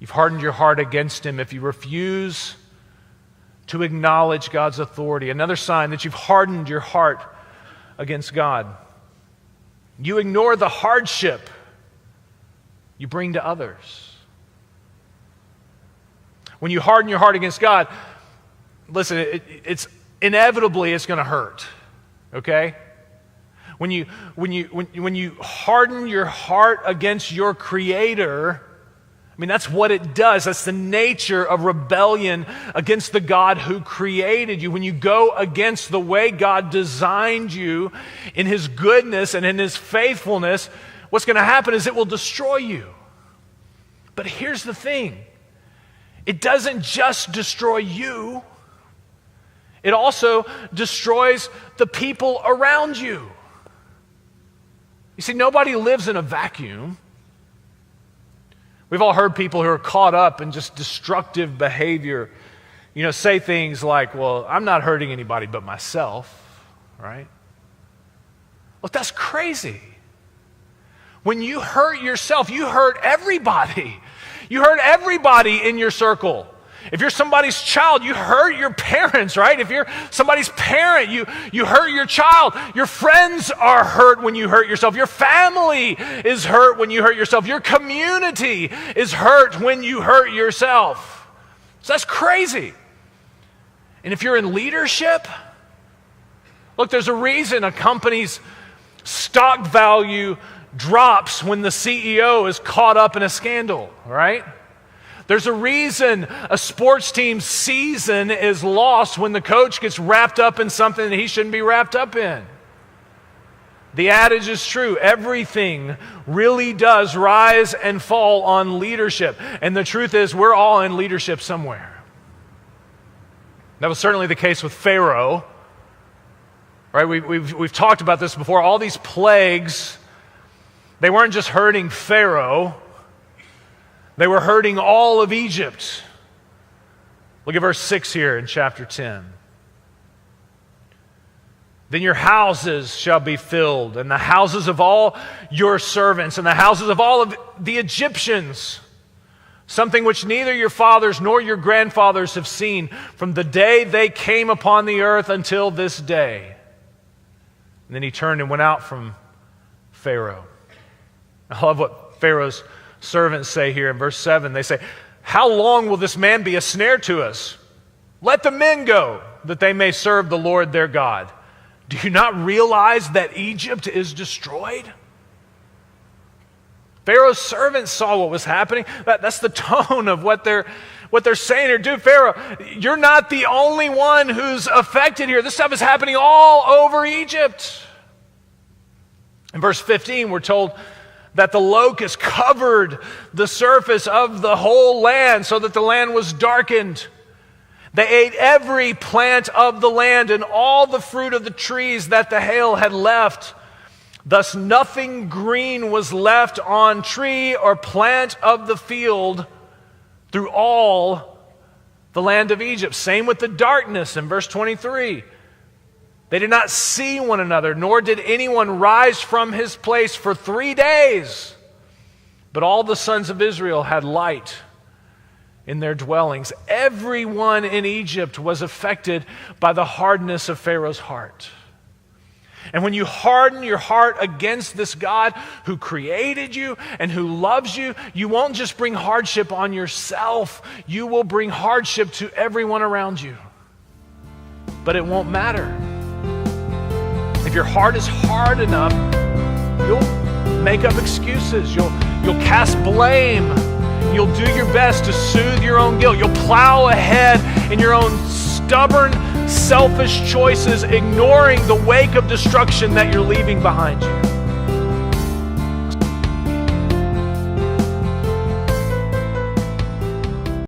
You've hardened your heart against him if you refuse to acknowledge God's authority. Another sign that you've hardened your heart against God. You ignore the hardship you bring to others. When you harden your heart against God, listen, it's inevitably it's going to hurt. Okay? When you harden your heart against your Creator, I mean, that's what it does. That's the nature of rebellion against the God who created you. When you go against the way God designed you in His goodness and in His faithfulness, what's going to happen is it will destroy you. But here's the thing. It doesn't just destroy you. It also destroys the people around you. You see, nobody lives in a vacuum. We've all heard people who are caught up in just destructive behavior, say things like, well, I'm not hurting anybody but myself, right? Look, that's crazy. When you hurt yourself, you hurt everybody. You hurt everybody in your circle. If you're somebody's child, you hurt your parents, right? If you're somebody's parent, you hurt your child. Your friends are hurt when you hurt yourself. Your family is hurt when you hurt yourself. Your community is hurt when you hurt yourself. So that's crazy. And if you're in leadership, look, there's a reason a company's stock value drops when the CEO is caught up in a scandal, right? There's a reason a sports team's season is lost when the coach gets wrapped up in something that he shouldn't be wrapped up in. The adage is true. Everything really does rise and fall on leadership. And the truth is, we're all in leadership somewhere. That was certainly the case with Pharaoh. Right? We've talked about this before. All these plagues, they weren't just hurting Pharaoh. They were hurting all of Egypt. Look at verse 6 here in chapter 10. Then your houses shall be filled, and the houses of all your servants, and the houses of all of the Egyptians, something which neither your fathers nor your grandfathers have seen from the day they came upon the earth until this day. And then he turned and went out from Pharaoh. I love what Pharaoh's servants say here in verse 7. They say, how long will this man be a snare to us? Let the men go, that they may serve the Lord their God. Do you not realize that Egypt is destroyed? Pharaoh's servants saw what was happening. That's the tone of what they're saying here. Dude, Pharaoh, you're not the only one who's affected here. This stuff is happening all over Egypt. In verse 15, we're told that the locust covered the surface of the whole land so that the land was darkened. They ate every plant of the land and all the fruit of the trees that the hail had left. Thus nothing green was left on tree or plant of the field through all the land of Egypt. Same with the darkness in verse 23. They did not see one another, nor did anyone rise from his place for 3 days. But all the sons of Israel had light in their dwellings. Everyone in Egypt was affected by the hardness of Pharaoh's heart. And when you harden your heart against this God who created you and who loves you, you won't just bring hardship on yourself. You will bring hardship to everyone around you. But it won't matter. If your heart is hard enough, you'll make up excuses. You'll cast blame. You'll do your best to soothe your own guilt. You'll plow ahead in your own stubborn, selfish choices, ignoring the wake of destruction that you're leaving behind you.